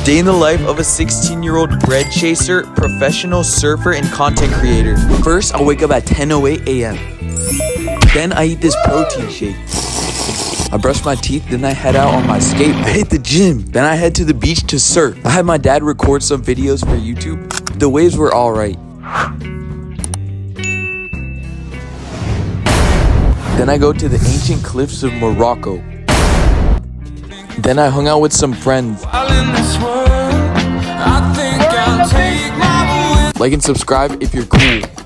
Day in the life of a 16-year-old bread chaser, professional surfer, and content creator. First, I'll wake up at 10:08 a.m. Then I eat this protein shake. I brush my teeth, then I head out on my skate. I hit the gym. Then I head to the beach to surf. I had my dad record some videos for YouTube. The waves were alright. Then I go to the ancient cliffs of Morocco. Then I hung out with some friends. Like and subscribe if you're cool.